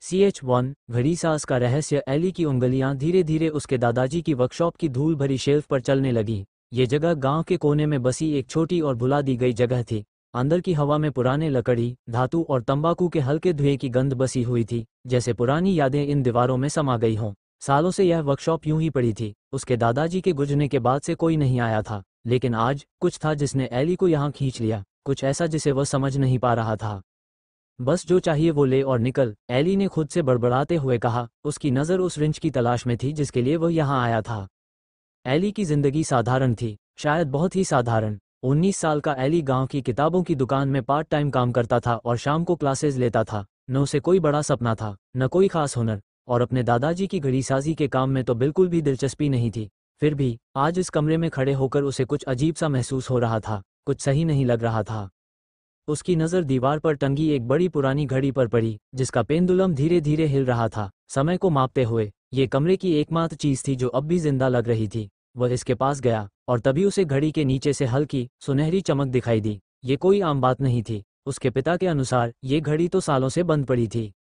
CH1 घड़ीसाज़ का रहस्य। Eli की उंगलियां धीरे धीरे उसके दादाजी की वर्कशॉप की धूल भरी शेल्फ पर चलने लगी। ये जगह गांव के कोने में बसी एक छोटी और भुला दी गई जगह थी। अंदर की हवा में पुराने लकड़ी, धातु और तंबाकू के हल्के धुएं की गंध बसी हुई थी, जैसे पुरानी यादें इन दीवारों में समा गई हों। सालों से यह वर्कशॉप यूं ही पड़ी थी। उसके दादाजी के गुजरने के बाद से कोई नहीं आया था, लेकिन आज कुछ था जिसने एली को यहाँ खींच लिया, कुछ ऐसा जिसे वह समझ नहीं पा रहा था। बस जो चाहिए वो ले और निकल, एली ने खुद से बड़बड़ाते हुए कहा। उसकी नज़र उस रिंच की तलाश में थी जिसके लिए वह यहाँ आया था। एली की जिंदगी साधारण थी, शायद बहुत ही साधारण। 19 साल का एली गांव की किताबों की दुकान में पार्ट टाइम काम करता था और शाम को क्लासेस लेता था। न उसे कोई बड़ा सपना था, न कोई खास हुनर, और अपने दादाजी की घड़ीसाजी के काम में तो बिल्कुल भी दिलचस्पी नहीं थी। फिर भी आज इस कमरे में खड़े होकर उसे कुछ अजीब सा महसूस हो रहा था, कुछ सही नहीं लग रहा था। उसकी नज़र दीवार पर टंगी एक बड़ी पुरानी घड़ी पर पड़ी, जिसका पेंडुलम धीरे धीरे हिल रहा था, समय को मापते हुए। ये कमरे की एकमात्र चीज़ थी जो अब भी जिंदा लग रही थी। वह इसके पास गया और तभी उसे घड़ी के नीचे से हल्की सुनहरी चमक दिखाई दी। ये कोई आम बात नहीं थी। उसके पिता के अनुसार ये घड़ी तो सालों से बंद पड़ी थी।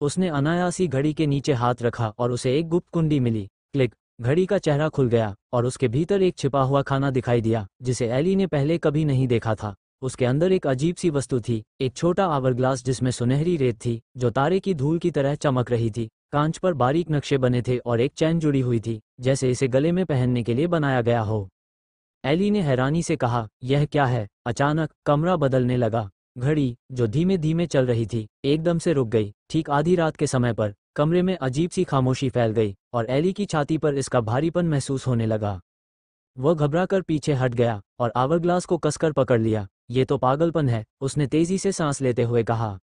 उसने अनायासी घड़ी के नीचे हाथ रखा और उसे एक गुप्त कुंडी मिली। क्लिक! घड़ी का चेहरा खुल गया और उसके भीतर एक छिपा हुआ खाना दिखाई दिया, जिसे एली ने पहले कभी नहीं देखा था। उसके अंदर एक अजीब सी वस्तु थी, एक छोटा आवरग्लास जिसमें सुनहरी रेत थी जो तारे की धूल की तरह चमक रही थी। कांच पर बारीक नक्शे बने थे और एक चैन जुड़ी हुई थी, जैसे इसे गले में पहनने के लिए बनाया गया हो। एली ने हैरानी से कहा, यह क्या है? अचानक कमरा बदलने लगा। घड़ी, जो धीमे धीमे चल रही थी, एकदम से रुक गई। ठीक आधी रात के समय पर कमरे में अजीब सी खामोशी फैल गई और एली की छाती पर इसका भारीपन महसूस होने लगा। वह घबराकर पीछे हट गया और आवरग्लास को कसकर पकड़ लिया। ये तो पागलपन है, उसने तेजी से सांस लेते हुए कहा।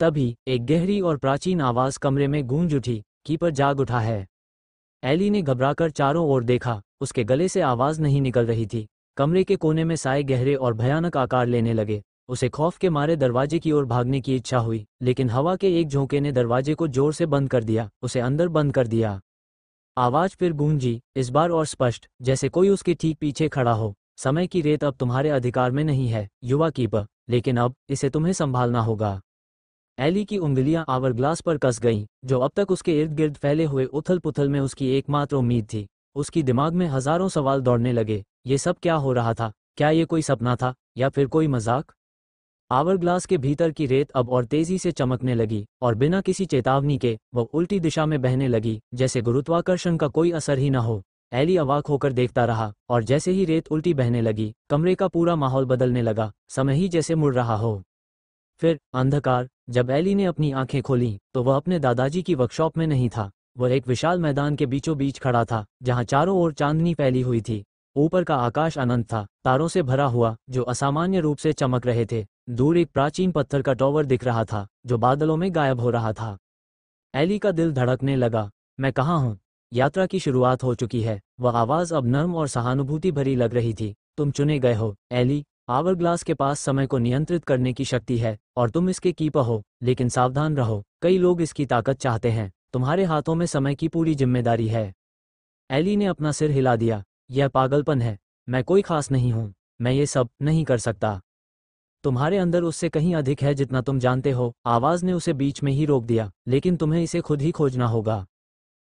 तभी एक गहरी और प्राचीन आवाज कमरे में गूंज उठी, कीपर जाग उठा है। एली ने घबराकर चारों ओर देखा, उसके गले से आवाज नहीं निकल रही थी। कमरे के कोने में साए गहरे और भयानक आकार लेने लगे। उसे खौफ के मारे दरवाजे की ओर भागने की इच्छा हुई, लेकिन हवा के एक झोंके ने दरवाजे को जोर से बंद कर दिया, उसे अंदर बंद कर दिया। आवाज फिर गूंजी, इस बार और स्पष्ट, जैसे कोई उसके ठीक पीछे खड़ा हो। समय की रेत अब तुम्हारे अधिकार में नहीं है, युवा कीपर, लेकिन अब इसे तुम्हें संभालना होगा। एली की उंगलियां आवरग्लास पर कस गईं, जो अब तक उसके इर्द गिर्द फैले हुए उथल पुथल में उसकी एकमात्र उम्मीद थी। उसकी दिमाग में हजारों सवाल दौड़ने लगे। ये सब क्या हो रहा था? क्या ये कोई सपना था या फिर कोई मजाक? आवरग्लास के भीतर की रेत अब और तेजी से चमकने लगी और बिना किसी चेतावनी के वह उल्टी दिशा में बहने लगी, जैसे गुरुत्वाकर्षण का कोई असर ही न हो। एली अवाक होकर देखता रहा, और जैसे ही रेत उल्टी बहने लगी, कमरे का पूरा माहौल बदलने लगा, समय ही जैसे मुड़ रहा हो। फिर अंधकार। जब एली ने अपनी आंखें खोलीं, तो वह अपने दादाजी की वर्कशॉप में नहीं था। वह एक विशाल मैदान के बीचों बीच खड़ा था, जहां चारों ओर चांदनी फैली हुई थी। ऊपर का आकाश अनंत था, तारों से भरा हुआ, जो असामान्य रूप से चमक रहे थे। दूर एक प्राचीन पत्थर का टॉवर दिख रहा था, जो बादलों में गायब हो रहा था। एली का दिल धड़कने लगा। मैं कहाँ हूँ? यात्रा की शुरुआत हो चुकी है। वह आवाज़ अब नर्म और सहानुभूति भरी लग रही थी। तुम चुने गए हो, एली। आवरग्लास के पास समय को नियंत्रित करने की शक्ति है और तुम इसके कीपर हो, लेकिन सावधान रहो, कई लोग इसकी ताकत चाहते हैं। तुम्हारे हाथों में समय की पूरी जिम्मेदारी है। एली ने अपना सिर हिला दिया। यह पागलपन है। मैं कोई खास नहीं हूँ, मैं ये सब नहीं कर सकता। तुम्हारे अंदर उससे कहीं अधिक है जितना तुम जानते हो। आवाज ने उसे बीच में ही रोक दिया, लेकिन तुम्हें इसे खुद ही खोजना होगा।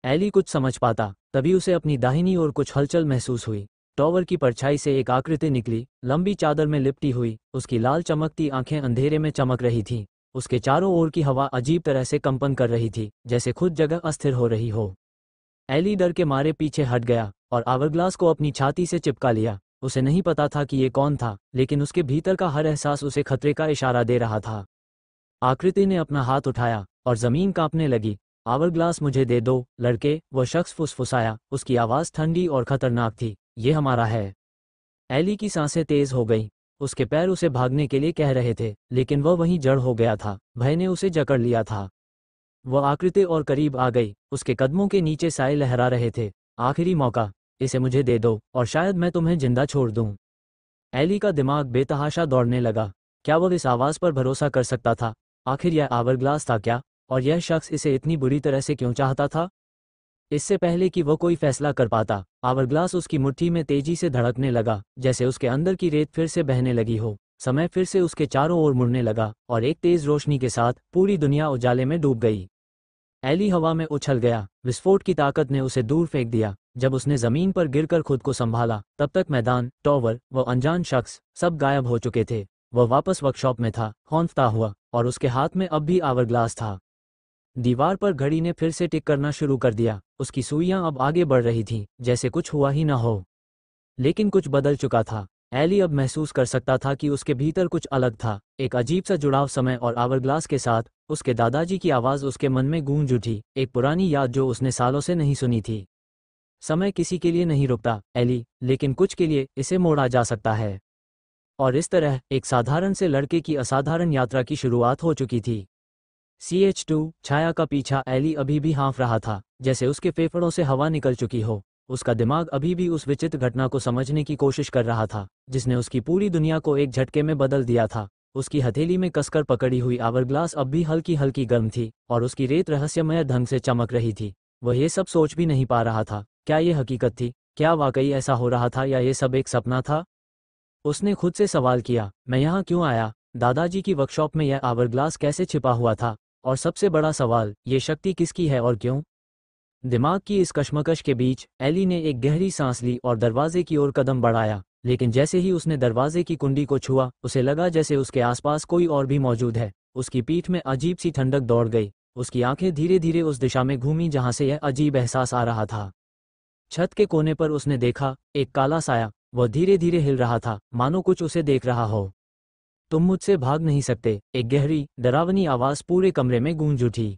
एली कुछ समझ पाता, तभी उसे अपनी दाहिनी ओर कुछ हलचल महसूस हुई। टॉवर की परछाई से एक आकृति निकली, लंबी चादर में लिपटी हुई। उसकी लाल चमकती आंखें अंधेरे में चमक रही थीं। उसके चारों ओर की हवा अजीब तरह से कंपन कर रही थी, जैसे खुद जगह अस्थिर हो रही हो। एली डर के मारे पीछे हट गया और आवरग्लास को अपनी छाती से चिपका लिया। उसे नहीं पता था कि ये कौन था, लेकिन उसके भीतर का हर एहसास उसे खतरे का इशारा दे रहा था। आकृति ने अपना हाथ उठाया और जमीन कांपने लगी। आवरग्लास मुझे दे दो, लड़के, वह शख्स फुसफुसाया। उसकी आवाज़ ठंडी और खतरनाक थी। ये हमारा है। एली की सांसें तेज हो गईं। उसके पैर उसे भागने के लिए कह रहे थे, लेकिन वह वहीं जड़ हो गया था। भय ने उसे जकड़ लिया था। वह आकृति और करीब आ गई। उसके कदमों के नीचे साए लहरा रहे थे। आखिरी मौका, इसे मुझे दे दो और शायद मैं तुम्हें जिंदा छोड़ दूं। एली का दिमाग बेतहाशा दौड़ने लगा। क्या वह इस आवाज़ पर भरोसा कर सकता था? आखिर यह आवरग्लास था क्या? और यह शख्स इसे इतनी बुरी तरह से क्यों चाहता था? इससे पहले कि वह कोई फैसला कर पाता, आवरग्लास उसकी मुट्ठी में तेजी से धड़कने लगा, जैसे उसके अंदर की रेत फिर से बहने लगी हो। समय फिर से उसके चारों ओर मुड़ने लगा और एक तेज रोशनी के साथ पूरी दुनिया उजाले में डूब गई। एली हवा में उछल गया, विस्फोट की ताकत ने उसे दूर फेंक दिया। जब उसने जमीन पर गिरकर खुद को संभाला, तब तक मैदान, टॉवर, व अनजान शख्स सब गायब हो चुके थे। वह वापस वर्कशॉप में था, खौंफता हुआ, और उसके हाथ में अब भी आवरग्लास था। दीवार पर घड़ी ने फिर से टिक करना शुरू कर दिया। उसकी सुइयां अब आगे बढ़ रही थीं, जैसे कुछ हुआ ही न हो। लेकिन कुछ बदल चुका था। एली अब महसूस कर सकता था कि उसके भीतर कुछ अलग था, एक अजीब सा जुड़ाव समय और आवरग्लास के साथ। उसके दादाजी की आवाज़ उसके मन में गूंज उठी, एक पुरानी याद जो उसने सालों से नहीं सुनी थी। समय किसी के लिए नहीं रुकता एली, लेकिन कुछ के लिए इसे मोड़ा जा सकता है। और इस तरह एक साधारण से लड़के की असाधारण यात्रा की शुरुआत हो चुकी थी। CH2 छाया का पीछा एली अभी भी हाँफ रहा था, जैसे उसके फेफड़ों से हवा निकल चुकी हो। उसका दिमाग अभी भी उस विचित्र घटना को समझने की कोशिश कर रहा था, जिसने उसकी पूरी दुनिया को एक झटके में बदल दिया था। उसकी हथेली में कसकर पकड़ी हुई आवरग्लास अब भी हल्की हल्की गर्म थी, और उसकी रेत रहस्यमय ढंग से चमक रही थी। वह ये सब सोच भी नहीं पा रहा था, क्या ये हकीकत थी? क्या वाकई ऐसा हो रहा था, या ये सब एक सपना था? उसने खुद से सवाल किया, मैं यहाँ क्यों आया? दादाजी की वर्कशॉप में यह आवरग्लास कैसे छिपा हुआ था? और सबसे बड़ा सवाल, ये शक्ति किसकी है और क्यों? दिमाग की इस कश्मकश के बीच एली ने एक गहरी सांस ली और दरवाजे की ओर कदम बढ़ाया। लेकिन जैसे ही उसने दरवाजे की कुंडी को छुआ, उसे लगा जैसे उसके आसपास कोई और भी मौजूद है। उसकी पीठ में अजीब सी ठंडक दौड़ गई। उसकी आंखें धीरे धीरे उस दिशा में घूमीं जहां से यह अजीब एहसास आ रहा था। छत के कोने पर उसने देखा, एक काला साया। वह धीरे धीरे हिल रहा था, मानो कुछ उसे देख रहा हो। तुम मुझसे भाग नहीं सकते, एक गहरी, डरावनी आवाज पूरे कमरे में गूंज उठी।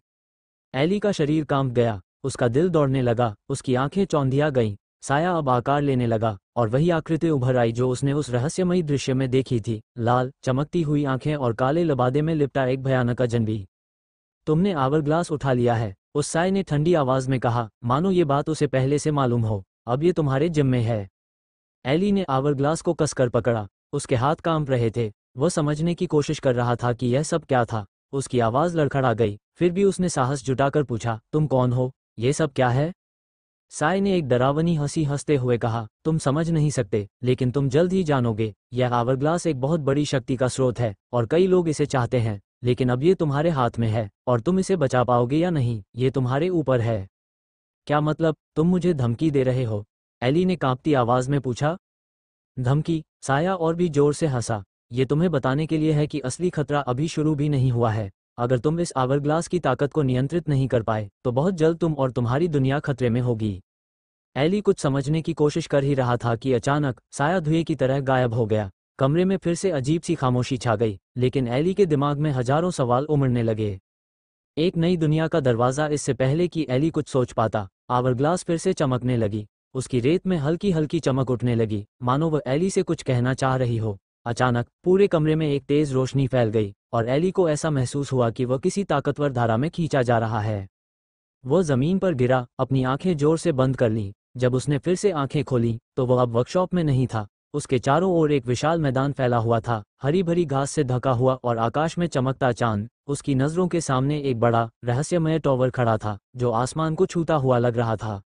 एली का शरीर कांप गया, उसका दिल दौड़ने लगा, उसकी आंखें चौंधिया गईं। साया अब आकार लेने लगा, और वही आकृति उभर आई जो उसने उस रहस्यमयी दृश्य में देखी थी। लाल, चमकती हुई आंखें और काले लबादे में लिपटा एक भयानक अजनबी। तुमने आवरग्लास उठा लिया है, उस साय ने ठंडी आवाज में कहा, मानो ये बात उसे पहले से मालूम हो। अब ये तुम्हारे जिम्मे है। एली ने आवरग्लास को कसकर पकड़ा, उसके हाथ कांप रहे थे। वह समझने की कोशिश कर रहा था कि यह सब क्या था। उसकी आवाज लड़खड़ा गई, फिर भी उसने साहस जुटाकर पूछा, तुम कौन हो? ये सब क्या है? साय ने एक डरावनी हंसी हंसते हुए कहा, तुम समझ नहीं सकते, लेकिन तुम जल्द ही जानोगे। यह आवरग्लास एक बहुत बड़ी शक्ति का स्रोत है, और कई लोग इसे चाहते हैं। लेकिन अब ये तुम्हारे हाथ में है, और तुम इसे बचा पाओगे या नहीं, ये तुम्हारे ऊपर है। क्या मतलब? तुम मुझे धमकी दे रहे हो? एली ने कांपती आवाज में पूछा। धमकी? साया और भी जोर से हंसा। ये तुम्हें बताने के लिए है कि असली खतरा अभी शुरू भी नहीं हुआ है। अगर तुम इस आवरग्लास की ताकत को नियंत्रित नहीं कर पाए, तो बहुत जल्द तुम और तुम्हारी दुनिया खतरे में होगी। एली कुछ समझने की कोशिश कर ही रहा था कि अचानक साया धुएं की तरह गायब हो गया। कमरे में फिर से अजीब सी खामोशी छा गई, लेकिन एली के दिमाग में हजारों सवाल उमड़ने लगे। एक नई दुनिया का दरवाज़ा। इससे पहले कि एली कुछ सोच पाता, आवरग्लास फिर से चमकने लगी। उसकी रेत में हल्की हल्की चमक उठने लगी, मानो वह एली से कुछ कहना चाह रही हो। अचानक पूरे कमरे में एक तेज रोशनी फैल गई, और एली को ऐसा महसूस हुआ कि वह किसी ताकतवर धारा में खींचा जा रहा है। वह जमीन पर गिरा, अपनी आंखें जोर से बंद कर लीं। जब उसने फिर से आंखें खोलीं, तो वह अब वर्कशॉप में नहीं था। उसके चारों ओर एक विशाल मैदान फैला हुआ था, हरी भरी घास से ढका हुआ, और आकाश में चमकता चांद। उसकी नज़रों के सामने एक बड़ा, रहस्यमय टॉवर खड़ा था, जो आसमान को छूता हुआ लग रहा था।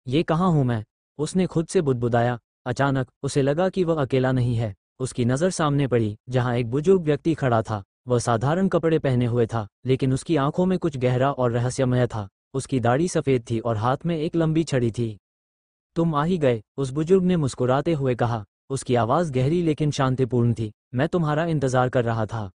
ये कहाँ हूँ मैं? उसने खुद से बुदबुदाया। अचानक उसे लगा कि वह अकेला नहीं है। उसकी नज़र सामने पड़ी, जहाँ एक बुजुर्ग व्यक्ति खड़ा था। वह साधारण कपड़े पहने हुए था, लेकिन उसकी आंखों में कुछ गहरा और रहस्यमय था। उसकी दाढ़ी सफ़ेद थी और हाथ में एक लंबी छड़ी थी। तुम आ ही गए, उस बुजुर्ग ने मुस्कुराते हुए कहा। उसकी आवाज़ गहरी लेकिन शांतिपूर्ण थी। मैं तुम्हारा इंतज़ार कर रहा था।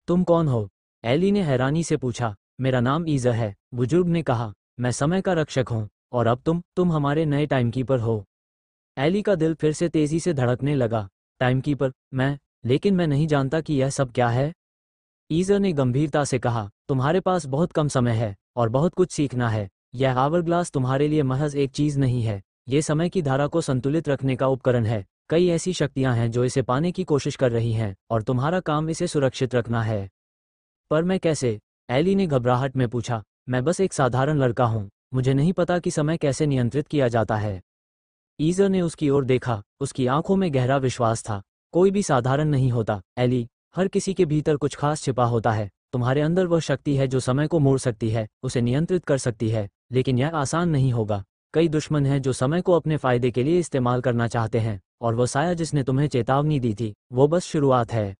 तुम कौन हो? एली ने हैरानी से पूछा। मेरा नाम ईज़ा है, बुजुर्ग ने कहा। मैं समय का रक्षक हूँ, और अब तुम हमारे नए टाइमकीपर हो। एली का दिल फिर से तेज़ी से धड़कने लगा। टाइमकीपर? मैं? लेकिन मैं नहीं जानता कि यह सब क्या है। ईज़ा ने गंभीरता से कहा, तुम्हारे पास बहुत कम समय है, और बहुत कुछ सीखना है। यह आवरग्लास तुम्हारे लिए महज एक चीज़ नहीं है, ये समय की धारा को संतुलित रखने का उपकरण है। कई ऐसी शक्तियां हैं जो इसे पाने की कोशिश कर रही हैं, और तुम्हारा काम इसे सुरक्षित रखना है। पर मैं कैसे? एली ने घबराहट में पूछा। मैं बस एक साधारण लड़का हूँ, मुझे नहीं पता कि समय कैसे नियंत्रित किया जाता है। ईज़ा ने उसकी ओर देखा, उसकी आंखों में गहरा विश्वास था। कोई भी साधारण नहीं होता एली, हर किसी के भीतर कुछ खास छिपा होता है। तुम्हारे अंदर वह शक्ति है जो समय को मोड़ सकती है, उसे नियंत्रित कर सकती है। लेकिन यह आसान नहीं होगा। कई दुश्मन हैं जो समय को अपने फायदे के लिए इस्तेमाल करना चाहते हैं, और वो साया जिसने तुम्हें चेतावनी दी थी वो बस शुरुआत है।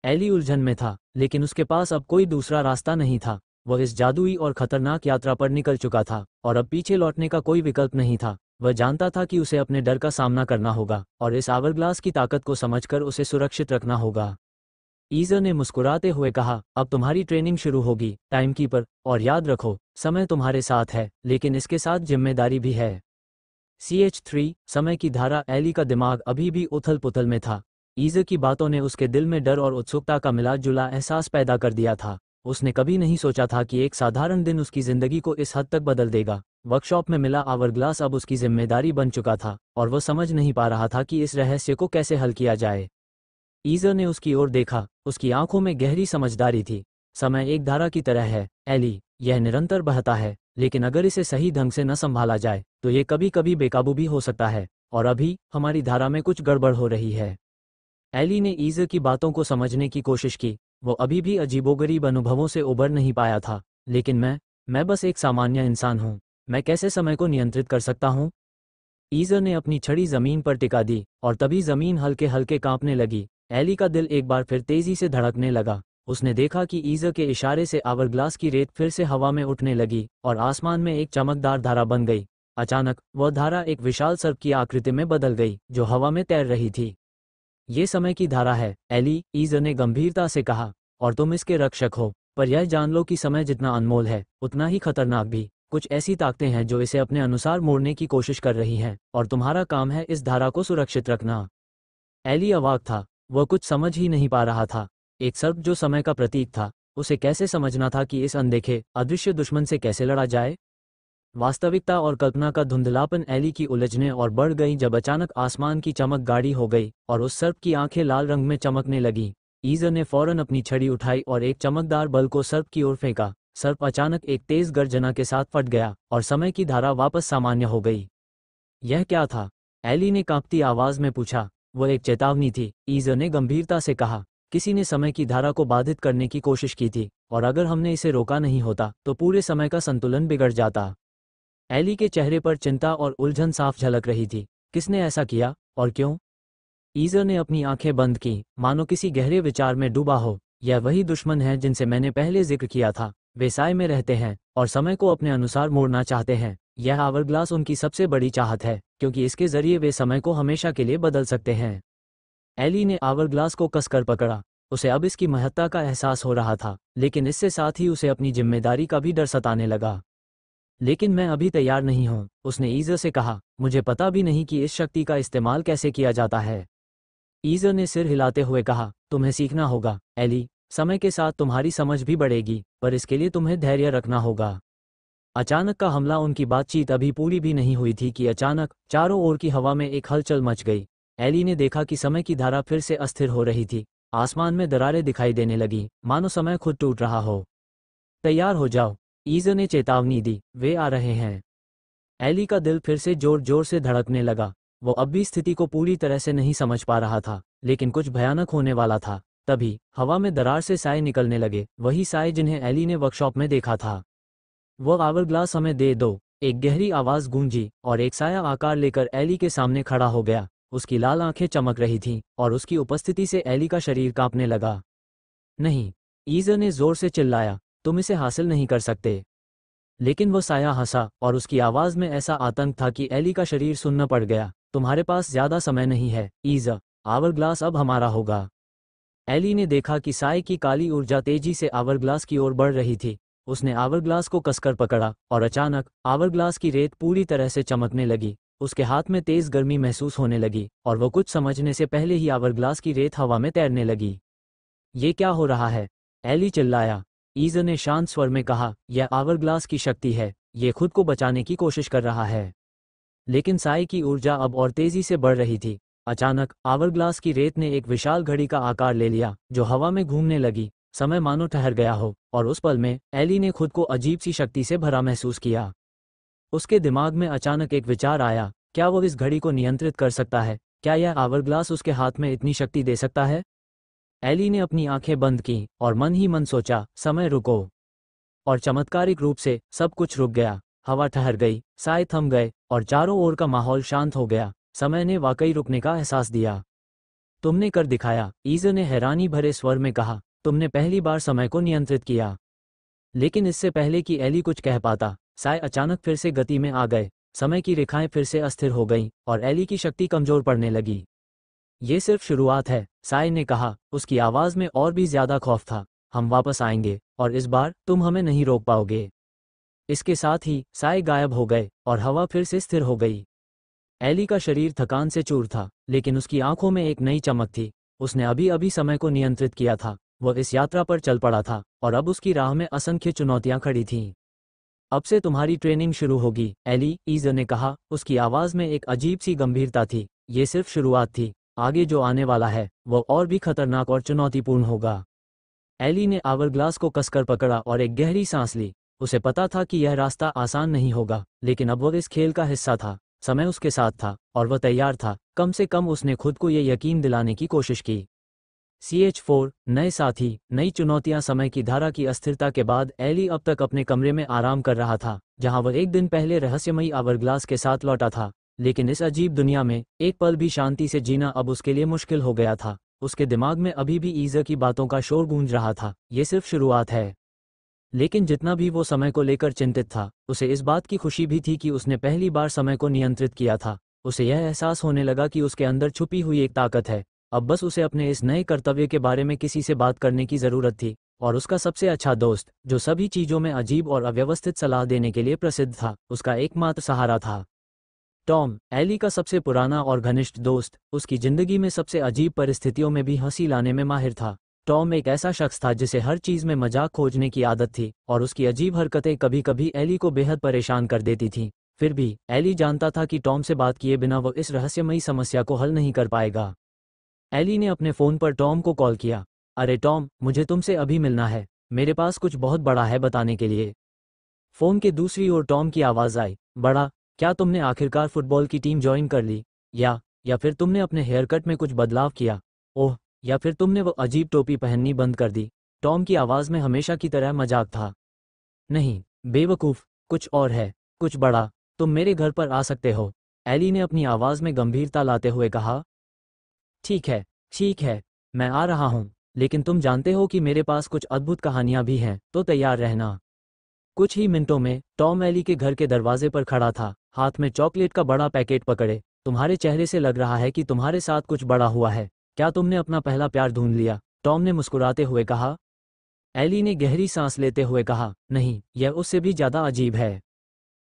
एली उलझन में था, लेकिन उसके पास अब कोई दूसरा रास्ता नहीं था। वह इस जादुई और खतरनाक यात्रा पर निकल चुका था और अब पीछे लौटने का कोई विकल्प नहीं था। वह जानता था कि उसे अपने डर का सामना करना होगा और इस आवरग्लास की ताकत को समझकर उसे सुरक्षित रखना होगा। ईज़र ने मुस्कुराते हुए कहा, अब तुम्हारी ट्रेनिंग शुरू होगी, टाइमकीपर, और याद रखो, समय तुम्हारे साथ है, लेकिन इसके साथ जिम्मेदारी भी है। CH3 समय की धारा। एली का दिमाग अभी भी उथल पुथल में था। ईज़र की बातों ने उसके दिल में डर और उत्सुकता का मिला जुला एहसास पैदा कर दिया था। उसने कभी नहीं सोचा था कि एक साधारण दिन उसकी जिंदगी को इस हद तक बदल देगा। वर्कशॉप में मिला आवरग्लास अब उसकी जिम्मेदारी बन चुका था और वह समझ नहीं पा रहा था कि इस रहस्य को कैसे हल किया जाए। ईज़र ने उसकी ओर देखा, उसकी आंखों में गहरी समझदारी थी। समय एक धारा की तरह है, एली, यह निरंतर बहता है, लेकिन अगर इसे सही ढंग से न संभाला जाए तो ये कभी कभी बेकाबू भी हो सकता है, और अभी हमारी धारा में कुछ गड़बड़ हो रही है। एली ने ईज़र की बातों को समझने की कोशिश की। वो अभी भी अजीबोगरीब अनुभवों से उबर नहीं पाया था। लेकिन मैं बस एक सामान्य इंसान हूँ। मैं कैसे समय को नियंत्रित कर सकता हूँ? ईज़र ने अपनी छड़ी जमीन पर टिका दी और तभी जमीन हल्के हल्के कांपने लगी। एली का दिल एक बार फिर तेजी से धड़कने लगा। उसने देखा कि ईज़र के इशारे से आवरग्लास की रेत फिर से हवा में उठने लगी और आसमान में एक चमकदार धारा बन गई। अचानक वह धारा एक विशाल सर्प की आकृति में बदल गई जो हवा में तैर रही थी। ये समय की धारा है, एली, ईज़र ने गंभीरता से कहा, और तुम इसके रक्षक हो। पर यह जान लो कि समय जितना अनमोल है उतना ही खतरनाक भी। कुछ ऐसी ताकतें हैं जो इसे अपने अनुसार मोड़ने की कोशिश कर रही हैं, और तुम्हारा काम है इस धारा को सुरक्षित रखना। एली अवाक था। वह कुछ समझ ही नहीं पा रहा था। एक सर्प जो समय का प्रतीक था, उसे कैसे समझना था कि इस अनदेखे अदृश्य दुश्मन से कैसे लड़ा जाए? वास्तविकता और कल्पना का धुंधलापन एली की उलझने और बढ़ गई जब अचानक आसमान की चमक गाढ़ी हो गई और उस सर्प की आंखें लाल रंग में चमकने लगी। ईज़र ने फौरन अपनी छड़ी उठाई और एक चमकदार बल को सर्प की ओर फेंका। सर्प अचानक एक तेज गर्जना के साथ फट गया और समय की धारा वापस सामान्य हो गई। यह क्या था? एली ने कांपती आवाज में पूछा। वह एक चेतावनी थी, ईज़र ने गंभीरता से कहा। किसी ने समय की धारा को बाधित करने की कोशिश की थी, और अगर हमने इसे रोका नहीं होता तो पूरे समय का संतुलन बिगड़ जाता। एली के चेहरे पर चिंता और उलझन साफ झलक रही थी। किसने ऐसा किया और क्यों? ईज़र ने अपनी आंखें बंद की, मानो किसी गहरे विचार में डूबा हो। यह वही दुश्मन है जिनसे मैंने पहले जिक्र किया था। वे साए में रहते हैं और समय को अपने अनुसार मोड़ना चाहते हैं। यह आवरग्लास उनकी सबसे बड़ी चाहत है, क्योंकि इसके जरिए वे समय को हमेशा के लिए बदल सकते हैं। एली ने आवरग्लास को कसकर पकड़ा। उसे अब इसकी महत्ता का एहसास हो रहा था, लेकिन इससे साथ ही उसे अपनी जिम्मेदारी का भी डर सताने लगा। लेकिन मैं अभी तैयार नहीं हूं, उसने ईज़र से कहा। मुझे पता भी नहीं कि इस शक्ति का इस्तेमाल कैसे किया जाता है। ईज़र ने सिर हिलाते हुए कहा, तुम्हें सीखना होगा, एली। समय के साथ तुम्हारी समझ भी बढ़ेगी, पर इसके लिए तुम्हें धैर्य रखना होगा। अचानक का हमला। उनकी बातचीत अभी पूरी भी नहीं हुई थी कि अचानक चारों ओर की हवा में एक हलचल मच गई। एली ने देखा कि समय की धारा फिर से अस्थिर हो रही थी। आसमान में दरारें दिखाई देने लगी, मानो समय खुद टूट रहा हो। तैयार हो जाओ, ईज़र ने चेतावनी दी, वे आ रहे हैं। एली का दिल फिर से जोर जोर से धड़कने लगा। वो अब भी स्थिति को पूरी तरह से नहीं समझ पा रहा था, लेकिन कुछ भयानक होने वाला था। तभी हवा में दरार से साए निकलने लगे, वही साए जिन्हें एली ने वर्कशॉप में देखा था। वो आवरग्लास हमें दे दो, एक गहरी आवाज गूंजी, और एक साया आकार लेकर एली के सामने खड़ा हो गया। उसकी लाल आंखें चमक रही थीं, और उसकी उपस्थिति से एली का शरीर कांपने लगा। नहीं, ईज़र ने जोर से चिल्लाया, तुम इसे हासिल नहीं कर सकते। लेकिन वो साया हंसा, और उसकी आवाज में ऐसा आतंक था कि एली का शरीर सुन्न पड़ गया। तुम्हारे पास ज्यादा समय नहीं है, ईज़र। आवरग्लास अब हमारा होगा। एली ने देखा कि साए की काली ऊर्जा तेजी से आवरग्लास की ओर बढ़ रही थी। उसने आवरग्लास को कसकर पकड़ा, और अचानक आवरग्लास की रेत पूरी तरह से चमकने लगी। उसके हाथ में तेज गर्मी महसूस होने लगी, और वो कुछ समझने से पहले ही आवरग्लास की रेत हवा में तैरने लगी। ये क्या हो रहा है? एली चिल्लाया। ईज़र ने शांत स्वर में कहा, यह आवरग्लास की शक्ति है, ये खुद को बचाने की कोशिश कर रहा है। लेकिन साए की ऊर्जा अब और तेजी से बढ़ रही थी। अचानक आवरग्लास की रेत ने एक विशाल घड़ी का आकार ले लिया, जो हवा में घूमने लगी। समय मानो ठहर गया हो, और उस पल में एली ने खुद को अजीब सी शक्ति से भरा महसूस किया। उसके दिमाग में अचानक एक विचार आया, क्या वो इस घड़ी को नियंत्रित कर सकता है? क्या यह आवरग्लास उसके हाथ में इतनी शक्ति दे सकता है? एली ने अपनी आंखें बंद की और मन ही मन सोचा, समय रुको। और चमत्कारिक रूप से सब कुछ रुक गया। हवा ठहर गई, साए थम गए, और चारों ओर का माहौल शांत हो गया। समय ने वाकई रुकने का एहसास दिया। तुमने कर दिखाया, ईज़र ने हैरानी भरे स्वर में कहा। तुमने पहली बार समय को नियंत्रित किया। लेकिन इससे पहले कि एली कुछ कह पाता, साय अचानक फिर से गति में आ गए। समय की रेखाएं फिर से अस्थिर हो गईं और एली की शक्ति कमजोर पड़ने लगी। ये सिर्फ शुरुआत है, साय ने कहा, उसकी आवाज़ में और भी ज्यादा खौफ था। हम वापस आएंगे और इस बार तुम हमें नहीं रोक पाओगे। इसके साथ ही साय गायब हो गए और हवा फिर से स्थिर हो गई। एली का शरीर थकान से चूर था, लेकिन उसकी आंखों में एक नई चमक थी। उसने अभी अभी समय को नियंत्रित किया था, वह इस यात्रा पर चल पड़ा था और अब उसकी राह में असंख्य चुनौतियां खड़ी थीं। अब से तुम्हारी ट्रेनिंग शुरू होगी, एली, ईज़र ने कहा। उसकी आवाज़ में एक अजीब सी गंभीरता थी। ये सिर्फ शुरुआत थी, आगे जो आने वाला है वह और भी खतरनाक और चुनौतीपूर्ण होगा। एली ने आवरग्लास को कसकर पकड़ा और एक गहरी सांस ली। उसे पता था कि यह रास्ता आसान नहीं होगा, लेकिन अब वह इस खेल का हिस्सा था। समय उसके साथ था और वह तैयार था। कम से कम उसने खुद को यह यकीन दिलाने की कोशिश की। CH4 नए साथी, नई चुनौतियां। समय की धारा की अस्थिरता के बाद एली अब तक अपने कमरे में आराम कर रहा था, जहां वह एक दिन पहले रहस्यमयी आवरग्लास के साथ लौटा था। लेकिन इस अजीब दुनिया में एक पल भी शांति से जीना अब उसके लिए मुश्किल हो गया था। उसके दिमाग में अभी भी ईज़र की बातों का शोर गूंज रहा था। ये सिर्फ शुरुआत है। लेकिन जितना भी वो समय को लेकर चिंतित था, उसे इस बात की खुशी भी थी कि उसने पहली बार समय को नियंत्रित किया था। उसे यह एहसास होने लगा कि उसके अंदर छुपी हुई एक ताकत है। अब बस उसे अपने इस नए कर्तव्य के बारे में किसी से बात करने की ज़रूरत थी, और उसका सबसे अच्छा दोस्त, जो सभी चीज़ों में अजीब और अव्यवस्थित सलाह देने के लिए प्रसिद्ध था, उसका एकमात्र सहारा था। टॉम, एली का सबसे पुराना और घनिष्ठ दोस्त, उसकी जिंदगी में सबसे अजीब परिस्थितियों में भी हंसी लाने में माहिर था। टॉम एक ऐसा शख्स था जिसे हर चीज़ में मजाक खोजने की आदत थी, और उसकी अजीब हरकतें कभी कभी एली को बेहद परेशान कर देती थीं। फिर भी एली जानता था कि टॉम से बात किए बिना वो इस रहस्यमयी समस्या को हल नहीं कर पाएगा। एली ने अपने फ़ोन पर टॉम को कॉल किया। अरे टॉम, मुझे तुमसे अभी मिलना है। मेरे पास कुछ बहुत बड़ा है बताने के लिए। फ़ोन के दूसरी ओर टॉम की आवाज़ आई। बड़ा? क्या तुमने आखिरकार फुटबॉल की टीम ज्वाइन कर ली? या फिर तुमने अपने हेयर कट में कुछ बदलाव किया? ओह, या फिर तुमने वो अजीब टोपी पहननी बंद कर दी? टॉम की आवाज़ में हमेशा की तरह मजाक था। नहीं, बेवकूफ़, कुछ और है, कुछ बड़ा। तुम मेरे घर पर आ सकते हो, एली ने अपनी आवाज़ में गंभीरता लाते हुए कहा। ठीक है, ठीक है, मैं आ रहा हूँ, लेकिन तुम जानते हो कि मेरे पास कुछ अद्भुत कहानियाँ भी हैं, तो तैयार रहना। कुछ ही मिनटों में टॉम एली के घर के दरवाजे पर खड़ा था, हाथ में चॉकलेट का बड़ा पैकेट पकड़े। तुम्हारे चेहरे से लग रहा है कि तुम्हारे साथ कुछ बड़ा हुआ है। क्या तुमने अपना पहला प्यार ढूंढ लिया? टॉम ने मुस्कुराते हुए कहा। एली ने गहरी सांस लेते हुए कहा, नहीं, यह उससे भी ज़्यादा अजीब है।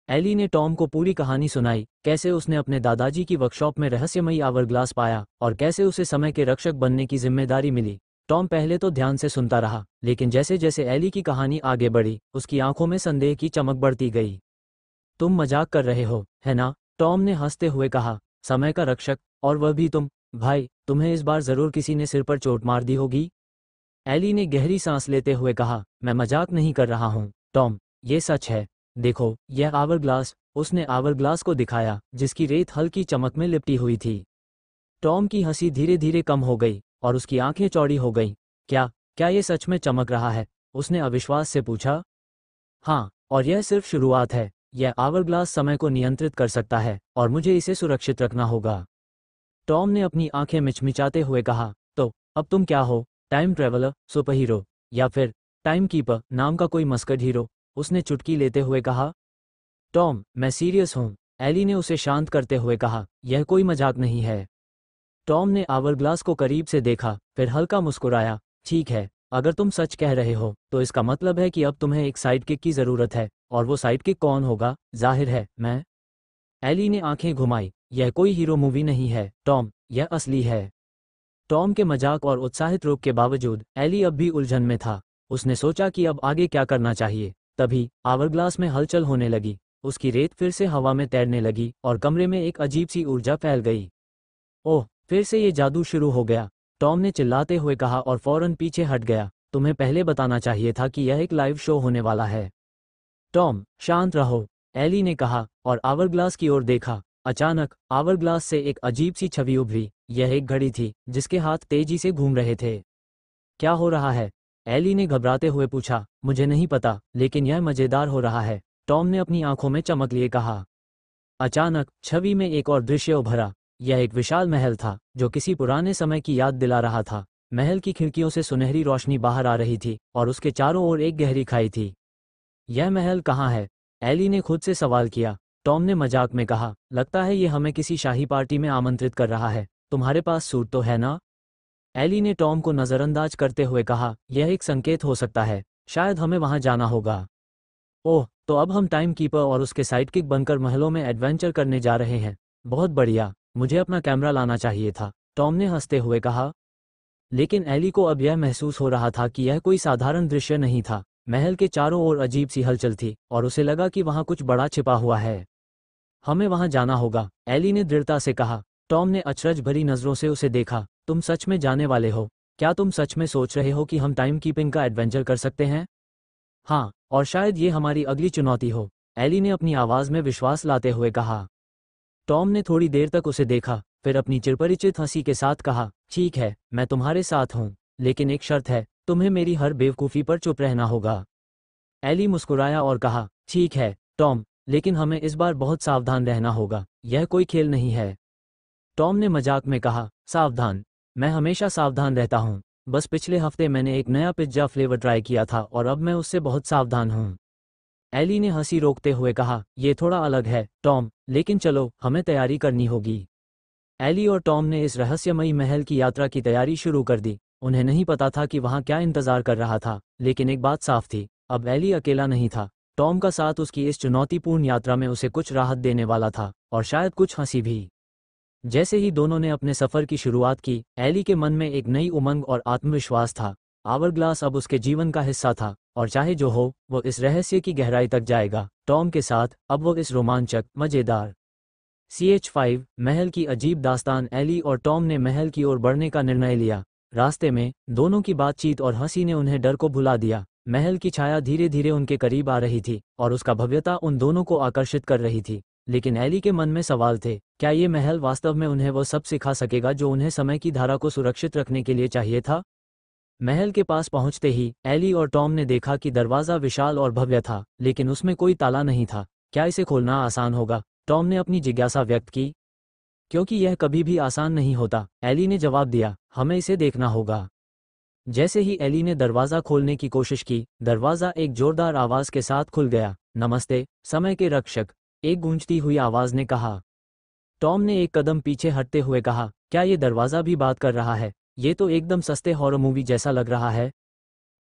एली ने टॉम को पूरी कहानी सुनाई, कैसे उसने अपने दादाजी की वर्कशॉप में रहस्यमयी आवरग्लास पाया और कैसे उसे समय के रक्षक बनने की जिम्मेदारी मिली। टॉम पहले तो ध्यान से सुनता रहा, लेकिन जैसे जैसे एली की कहानी आगे बढ़ी, उसकी आंखों में संदेह की चमक बढ़ती गई। तुम मजाक कर रहे हो, है ना? टॉम ने हंसते हुए कहा। समय का रक्षक, और वह भी तुम? भाई, तुम्हें इस बार ज़रूर किसी ने सिर पर चोट मार दी होगी। एली ने गहरी सांस लेते हुए कहा, मैं मजाक नहीं कर रहा हूँ टॉम, ये सच है। देखो, यह आवरग्लास। उसने आवरग्लास को दिखाया, जिसकी रेत हल्की चमक में लिपटी हुई थी। टॉम की हंसी धीरे धीरे कम हो गई और उसकी आंखें चौड़ी हो गईं। क्या क्या ये सच में चमक रहा है? उसने अविश्वास से पूछा। हाँ, और यह सिर्फ शुरुआत है। यह आवरग्लास समय को नियंत्रित कर सकता है और मुझे इसे सुरक्षित रखना होगा। टॉम ने अपनी आंखें मिचमिचाते हुए कहा, तो अब तुम क्या हो? टाइम ट्रेवलर, सुपर हीरो, या फिर टाइम कीपर नाम का कोई मस्कट हीरो? उसने चुटकी लेते हुए कहा। टॉम, मैं सीरियस हूँ, एली ने उसे शांत करते हुए कहा, यह कोई मजाक नहीं है। टॉम ने आवरग्लास को करीब से देखा, फिर हल्का मुस्कुराया। ठीक है, अगर तुम सच कह रहे हो, तो इसका मतलब है कि अब तुम्हें एक साइडकिक की ज़रूरत है, और वो साइडकिक कौन होगा? जाहिर है, मैं। एली ने आंखें घुमाई। यह कोई हीरो मूवी नहीं है टॉम, यह असली है। टॉम के मजाक और उत्साहित रूप के बावजूद एली अब भी उलझन में था। उसने सोचा कि अब आगे क्या करना चाहिए। तभी आवरग्लास में हलचल होने लगी। उसकी रेत फिर से हवा में तैरने लगी और कमरे में एक अजीब सी ऊर्जा फैल गई। ओह, फिर से ये जादू शुरू हो गया, टॉम ने चिल्लाते हुए कहा और फौरन पीछे हट गया। तुम्हें पहले बताना चाहिए था कि यह एक लाइव शो होने वाला है। टॉम, शांत रहो, एली ने कहा और आवरग्लास की ओर देखा। अचानक आवरग्लास से एक अजीब सी छवि उभरी। यह एक घड़ी थी, जिसके हाथ तेजी से घूम रहे थे। क्या हो रहा है? एली ने घबराते हुए पूछा। मुझे नहीं पता, लेकिन यह मज़ेदार हो रहा है, टॉम ने अपनी आंखों में चमक लिए कहा। अचानक छवि में एक और दृश्य उभरा। यह एक विशाल महल था जो किसी पुराने समय की याद दिला रहा था। महल की खिड़कियों से सुनहरी रोशनी बाहर आ रही थी और उसके चारों ओर एक गहरी खाई थी। यह महल कहाँ है? एली ने खुद से सवाल किया। टॉम ने मजाक में कहा, लगता है ये हमें किसी शाही पार्टी में आमंत्रित कर रहा है। तुम्हारे पास सूट तो है ना? एली ने टॉम को नज़रअंदाज करते हुए कहा, यह एक संकेत हो सकता है, शायद हमें वहां जाना होगा। ओह, तो अब हम टाइम कीपर और उसके साइडकिक बनकर महलों में एडवेंचर करने जा रहे हैं। बहुत बढ़िया, मुझे अपना कैमरा लाना चाहिए था, टॉम ने हंसते हुए कहा। लेकिन एली को अब यह महसूस हो रहा था कि यह कोई साधारण दृश्य नहीं था। महल के चारों ओर अजीब सी हलचल थी और उसे लगा कि वहां कुछ बड़ा छिपा हुआ है। हमें वहां जाना होगा, एली ने दृढ़ता से कहा। टॉम ने अचरज भरी नजरों से उसे देखा। तुम सच में जाने वाले हो? क्या तुम सच में सोच रहे हो कि हम टाइम कीपिंग का एडवेंचर कर सकते हैं? हाँ, और शायद ये हमारी अगली चुनौती हो, एली ने अपनी आवाज में विश्वास लाते हुए कहा। टॉम ने थोड़ी देर तक उसे देखा, फिर अपनी चिरपरिचित हंसी के साथ कहा, ठीक है, मैं तुम्हारे साथ हूँ, लेकिन एक शर्त है, तुम्हें मेरी हर बेवकूफ़ी पर चुप रहना होगा। एली मुस्कुराया और कहा, ठीक है टॉम, लेकिन हमें इस बार बहुत सावधान रहना होगा, यह कोई खेल नहीं है। टॉम ने मजाक में कहा, सावधान? मैं हमेशा सावधान रहता हूँ। बस पिछले हफ्ते मैंने एक नया पिज्जा फ्लेवर ट्राई किया था और अब मैं उससे बहुत सावधान हूँ। एली ने हंसी रोकते हुए कहा, यह थोड़ा अलग है टॉम, लेकिन चलो, हमें तैयारी करनी होगी। एली और टॉम ने इस रहस्यमयी महल की यात्रा की तैयारी शुरू कर दी। उन्हें नहीं पता था कि वहां क्या इंतजार कर रहा था, लेकिन एक बात साफ थी, अब एली अकेला नहीं था। टॉम का साथ उसकी इस चुनौतीपूर्ण यात्रा में उसे कुछ राहत देने वाला था, और शायद कुछ हंसी भी। जैसे ही दोनों ने अपने सफर की शुरुआत की, एली के मन में एक नई उमंग और आत्मविश्वास था। आवरग्लास अब उसके जीवन का हिस्सा था, और चाहे जो हो, वो इस रहस्य की गहराई तक जाएगा। टॉम के साथ अब वो इस रोमांचक, मजेदार CH5 महल की अजीब दास्तान। एली और टॉम ने महल की ओर बढ़ने का निर्णय लिया। रास्ते में दोनों की बातचीत और हंसी ने उन्हें डर को भुला दिया। महल की छाया धीरे धीरे उनके करीब आ रही थी और उसका भव्यता उन दोनों को आकर्षित कर रही थी। लेकिन एली के मन में सवाल थे, क्या ये महल वास्तव में उन्हें वो सब सिखा सकेगा जो उन्हें समय की धारा को सुरक्षित रखने के लिए चाहिए था? महल के पास पहुंचते ही एली और टॉम ने देखा कि दरवाज़ा विशाल और भव्य था, लेकिन उसमें कोई ताला नहीं था। क्या इसे खोलना आसान होगा? टॉम ने अपनी जिज्ञासा व्यक्त की। क्योंकि यह कभी भी आसान नहीं होता, एली ने जवाब दिया, हमें इसे देखना होगा। जैसे ही एली ने दरवाज़ा खोलने की कोशिश की, दरवाज़ा एक जोरदार आवाज़ के साथ खुल गया। नमस्ते, समय के रक्षक, एक गूंजती हुई आवाज़ ने कहा। टॉम ने एक कदम पीछे हटते हुए कहा, क्या ये दरवाज़ा भी बात कर रहा है? ये तो एकदम सस्ते हॉरर मूवी जैसा लग रहा है।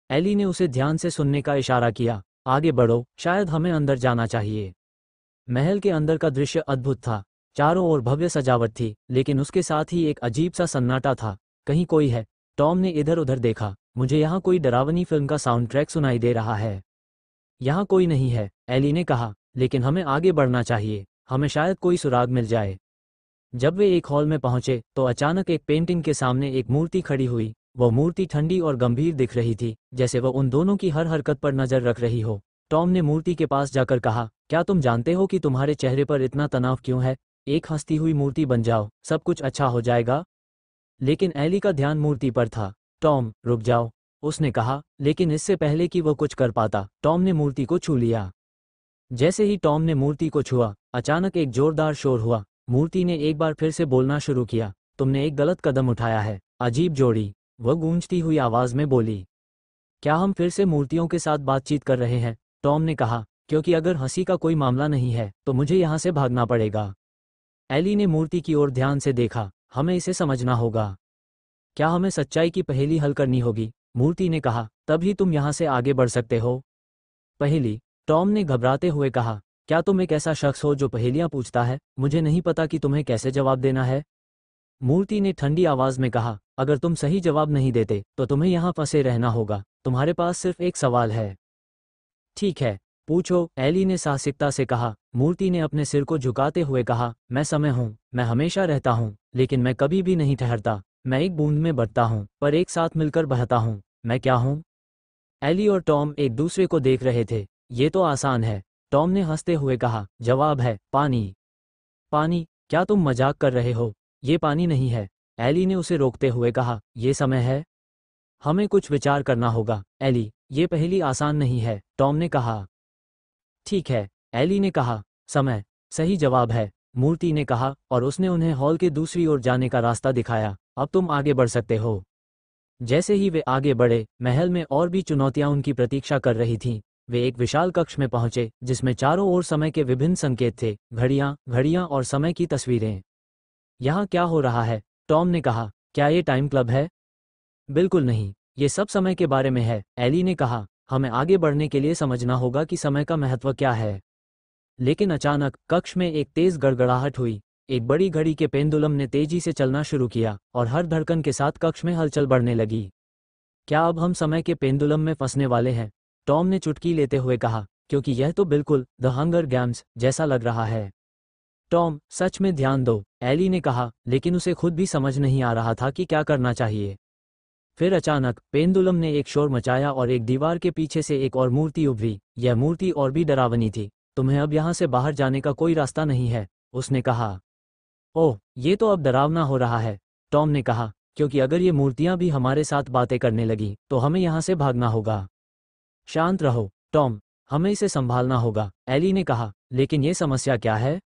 एली ने उसे ध्यान से सुनने का इशारा किया। आगे बढ़ो, शायद हमें अंदर जाना चाहिए। महल के अंदर का दृश्य अद्भुत था। चारों ओर भव्य सजावट थी, लेकिन उसके साथ ही एक अजीब सा सन्नाटा था। कहीं कोई है? टॉम ने इधर उधर देखा। मुझे यहाँ कोई डरावनी फिल्म का साउंड ट्रैक सुनाई दे रहा है। यहाँ कोई नहीं है, एली ने कहा, लेकिन हमें आगे बढ़ना चाहिए, हमें शायद कोई सुराग मिल जाए। जब वे एक हॉल में पहुंचे तो अचानक एक पेंटिंग के सामने एक मूर्ति खड़ी हुई। वो मूर्ति ठंडी और गंभीर दिख रही थी, जैसे वह उन दोनों की हर हरकत पर नजर रख रही हो। टॉम ने मूर्ति के पास जाकर कहा, क्या तुम जानते हो कि तुम्हारे चेहरे पर इतना तनाव क्यों है? एक हंसती हुई मूर्ति बन जाओ, सब कुछ अच्छा हो जाएगा। लेकिन एली का ध्यान मूर्ति पर था। टॉम, रुक जाओ, उसने कहा, लेकिन इससे पहले कि वो कुछ कर पाता, टॉम ने मूर्ति को छू लिया। जैसे ही टॉम ने मूर्ति को छुआ, अचानक एक जोरदार शोर हुआ। मूर्ति ने एक बार फिर से बोलना शुरू किया, तुमने एक गलत कदम उठाया है, अजीब जोड़ी, वह गूंजती हुई आवाज में बोली। क्या हम फिर से मूर्तियों के साथ बातचीत कर रहे हैं? टॉम ने कहा, क्योंकि अगर हंसी का कोई मामला नहीं है तो मुझे यहाँ से भागना पड़ेगा। एली ने मूर्ति की ओर ध्यान से देखा, हमें इसे समझना होगा। क्या हमें सच्चाई की पहेली हल करनी होगी? मूर्ति ने कहा, तभी तुम यहाँ से आगे बढ़ सकते हो। पहेली? टॉम ने घबराते हुए कहा, क्या तुम एक ऐसा शख्स हो जो पहेलियां पूछता है? मुझे नहीं पता कि तुम्हें कैसे जवाब देना है। मूर्ति ने ठंडी आवाज में कहा, अगर तुम सही जवाब नहीं देते तो तुम्हें यहाँ फंसे रहना होगा। तुम्हारे पास सिर्फ एक सवाल है। ठीक है, पूछो, एली ने साहसिकता से कहा। मूर्ति ने अपने सिर को झुकाते हुए कहा, मैं समय हूँ, मैं हमेशा रहता हूँ, लेकिन मैं कभी भी नहीं ठहरता। मैं एक बूंद में बढ़ता हूँ पर एक साथ मिलकर बहता हूँ। मैं क्या हूँ? एली और टॉम एक दूसरे को देख रहे थे। ये तो आसान है, टॉम ने हंसते हुए कहा, जवाब है पानी। पानी? क्या तुम मजाक कर रहे हो? ये पानी नहीं है, एली ने उसे रोकते हुए कहा, ये समय है। हमें कुछ विचार करना होगा, एली, ये पहेली आसान नहीं है, टॉम ने कहा। ठीक है, एली ने कहा, समय। सही जवाब है, मूर्ति ने कहा, और उसने उन्हें हॉल के दूसरी ओर जाने का रास्ता दिखाया। अब तुम आगे बढ़ सकते हो। जैसे ही वे आगे बढ़े, महल में और भी चुनौतियां उनकी प्रतीक्षा कर रही थीं। वे एक विशाल कक्ष में पहुंचे जिसमें चारों ओर समय के विभिन्न संकेत थे, घड़ियां और समय की तस्वीरें। यहाँ क्या हो रहा है? टॉम ने कहा। क्या ये टाइम क्लब है? बिल्कुल नहीं, ये सब समय के बारे में है, एली ने कहा। हमें आगे बढ़ने के लिए समझना होगा कि समय का महत्व क्या है। लेकिन अचानक कक्ष में एक तेज गड़गड़ाहट हुई। एक बड़ी घड़ी के पेंडुलम ने तेजी से चलना शुरू किया और हर धड़कन के साथ कक्ष में हलचल बढ़ने लगी। क्या अब हम समय के पेंडुलम में फंसने वाले हैं? टॉम ने चुटकी लेते हुए कहा, क्योंकि यह तो बिल्कुल द हंगर गेम्स जैसा लग रहा है। टॉम, सच में ध्यान दो, एली ने कहा, लेकिन उसे खुद भी समझ नहीं आ रहा था कि क्या करना चाहिए। फिर अचानक पेंडुलम ने एक शोर मचाया और एक दीवार के पीछे से एक और मूर्ति उभरी। यह मूर्ति और भी डरावनी थी। तुम्हें अब यहाँ से बाहर जाने का कोई रास्ता नहीं है, उसने कहा। ओह, ये तो अब डरावना हो रहा है, टॉम ने कहा, क्योंकि अगर ये मूर्तियां भी हमारे साथ बातें करने लगी तो हमें यहाँ से भागना होगा। शांत रहो, टॉम, हमें इसे संभालना होगा, एली ने कहा। लेकिन ये समस्या क्या है?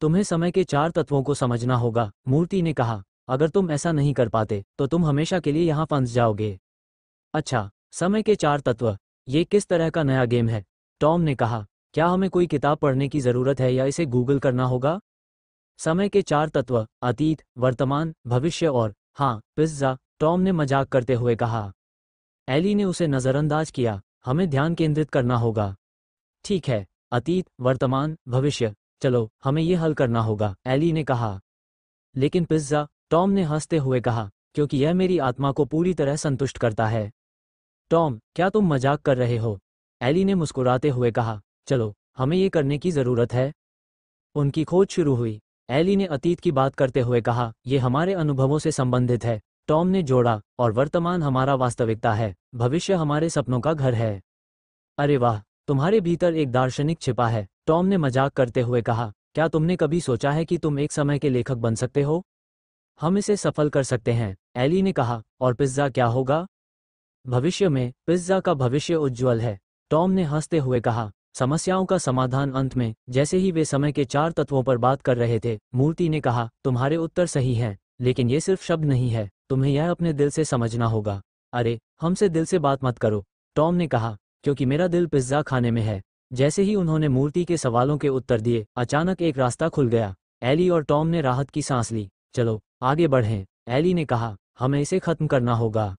तुम्हें समय के 4 तत्वों को समझना होगा, मूर्ति ने कहा। अगर तुम ऐसा नहीं कर पाते तो तुम हमेशा के लिए यहाँ फंस जाओगे। अच्छा, समय के 4 तत्व, ये किस तरह का नया गेम है? टॉम ने कहा। क्या हमें कोई किताब पढ़ने की ज़रूरत है या इसे गूगल करना होगा? समय के 4 तत्व, अतीत, वर्तमान, भविष्य और हाँ, पिज्ज़ा, टॉम ने मजाक करते हुए कहा। एली ने उसे नज़रअंदाज किया। हमें ध्यान केंद्रित करना होगा। ठीक है, अतीत, वर्तमान, भविष्य, चलो हमें ये हल करना होगा, एली ने कहा। लेकिन पिज्ज़ा, टॉम ने हंसते हुए कहा, क्योंकि यह मेरी आत्मा को पूरी तरह संतुष्ट करता है। टॉम, क्या तुम मजाक कर रहे हो? एली ने मुस्कुराते हुए कहा। चलो, हमें ये करने की ज़रूरत है। उनकी खोज शुरू हुई। एली ने अतीत की बात करते हुए कहा, ये हमारे अनुभवों से संबंधित है। टॉम ने जोड़ा, और वर्तमान हमारा वास्तविकता है, भविष्य हमारे सपनों का घर है। अरे वाह, तुम्हारे भीतर एक दार्शनिक छिपा है, टॉम ने मजाक करते हुए कहा। क्या तुमने कभी सोचा है कि तुम एक समय के लेखक बन सकते हो? हम इसे सफल कर सकते हैं, एली ने कहा। और पिज्ज़ा क्या होगा? भविष्य में, पिज्ज़ा का भविष्य उज्ज्वल है, टॉम ने हंसते हुए कहा। समस्याओं का समाधान अंत में। जैसे ही वे समय के 4 तत्वों पर बात कर रहे थे, मूर्ति ने कहा, तुम्हारे उत्तर सही हैं, लेकिन ये सिर्फ शब्द नहीं है, तुम्हें यह अपने दिल से समझना होगा। अरे, हमसे दिल से बात मत करो, टॉम ने कहा, क्योंकि मेरा दिल पिज्ज़ा खाने में है। जैसे ही उन्होंने मूर्ति के सवालों के उत्तर दिए, अचानक एक रास्ता खुल गया। एली और टॉम ने राहत की सांस ली। चलो, आगे बढ़ें, एली ने कहा, हमें इसे खत्म करना होगा।